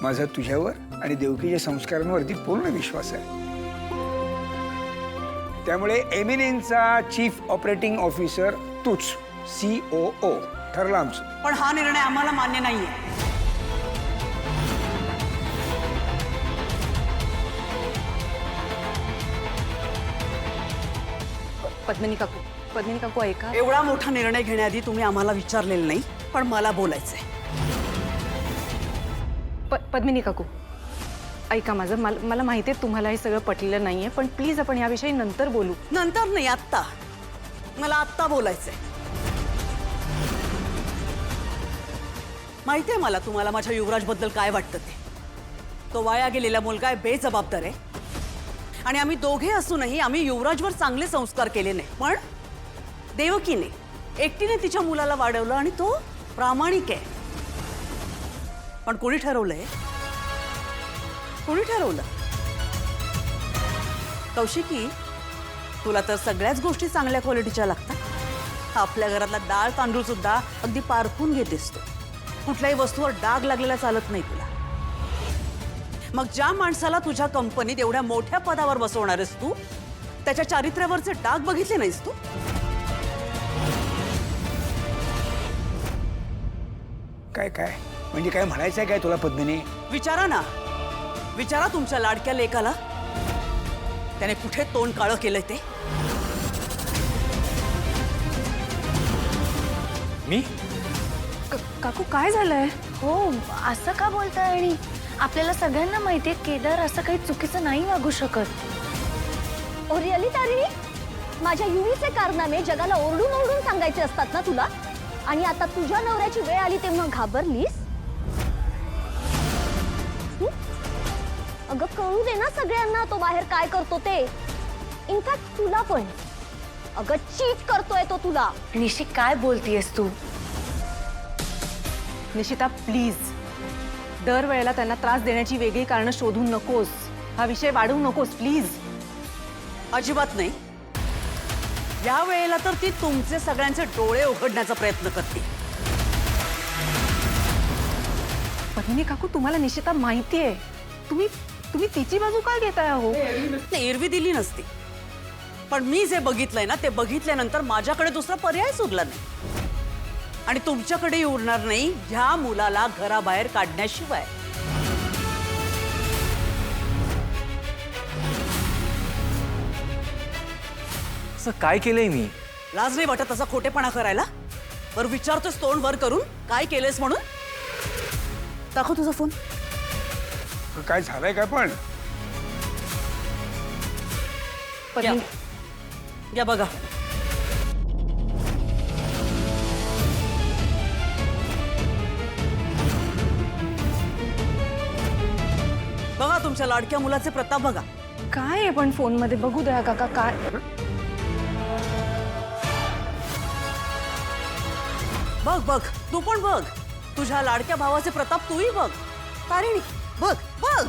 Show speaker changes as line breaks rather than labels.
माझा तुझ्यावर आणि देवकीच्या संस्कारांवरती पूर्ण विश्वास आहे. त्यामुळे एमिनेनचा चीफ ऑपरेटिंग ऑफिसर तूच, COO ठरला आमचं.
पण हा निर्णय आम्हाला मान्य नाहीये.
पद्मिनी काकू ऐका.
एवढा मोठा निर्णय घेण्याआधी तुम्ही आम्हाला विचारलेलं नाही, पण मला बोलायचंय.
पद्मिनी काकू ऐका माझं. मला माहिती आहे तुम्हाला हे सगळं पटलेलं नाहीये, पण प्लीज आपण याविषयी नंतर बोलू.
नंतर नाही, आत्ता. मला आत्ता बोलायचंय. माहितीये मला तुम्हाला माझ्या युवराज बद्दल काय वाटतं ते. तो वाया गेलेला मुलगा आहे, बेजबाबदार आहे. आणि आम्ही दोघे असूनही आम्ही युवराजवर चांगले संस्कार केले नाही. पण देवकीने एकटीने तिच्या मुलाला वाढवलं आणि तो प्रामाणिक आहे. पण कोणी ठरवलंय? कोणी ठरवलं? कौशिकी, तुला तर सगळ्याच गोष्टी चांगल्या क्वालिटीच्या लागतात. आपल्या घरातला डाळ तांदूळ सुद्धा अगदी पारखून घेतेस तू. कुठल्याही वस्तूवर डाग लागलेला चालत नाही तुला. मग ज्या माणसाला तुझ्या कंपनीत एवढ्या मोठ्या पदावर बसवणार आहेस तू, त्याच्या चारित्र्यावरचे डाग बघितले नाहीस तू?
काय काय म्हणजे काय म्हणायचंय काय तुला पद्मिनी?
विचारा ना, विचारा तुमच्या लाडक्या लेकाला त्याने कुठे तोंड काळं केलंय ते.
मी
काकू काय झालंय?
हो, असं का बोलताय? आणि आपल्याला सगळ्यांना माहितीये केदार असं काही चुकीचं नाही वागू शकत.
ओ रिअली तारिणी, माझ्या युवीचे कारनामे जगाला ओरडून ओरडून सांगायचे असतात ना तुला, आणि आता तुझ्या नवऱ्याची वेळ आली तेव्हा घाबरलीस? अगं कळू दे ना सगळ्यांना तो बाहेर काय करतो ते. इनफॅक्ट तुला पण. अगं चीट करतोय तो तुला.
निशी काय बोलतीयस तू?
निशिता प्लीज, दरवेळेला त्यांना त्रास देण्याची वेगळी कारणं शोधून नकोस. हा विषय वाढवू नकोस प्लीज.
अजिबात नाही. या वेळेला तर ती तुमचे सगळ्यांचे डोळे उघडण्याचा प्रयत्न करते.
पद्मिनी काकू तुम्हाला निशिता माहितीये. तुम्ही तिची बाजू काय घेताय? हो,
एरवी दिली नसती, पण मी जे बघितलंय ना ते बघितल्यानंतर माझ्याकडे दुसरा पर्यायच उरला नाही. आणि तुमच्याकडेही उरणार नाही ह्या मुलाला घराबाहेर काढण्याशिवाय.
असं काय केलंय मी?
लाज नाही वाटत असा खोटेपणा करायला? बरं विचारतोस तोंड वर करून काय केलंयस म्हणून? दाखव तुझा फोन.
काय झालंय काय पण?
या बघा. बघा तुमच्या लाडक्या मुलाचे प्रताप बघा.
काय आहे पण फोन मध्ये? बघू द्या काका. काय?
बघ बघ, तू पण बघ. तुझ्या लाडक्या भावाचे प्रताप तूही बघ. तारिणी बघ बघ.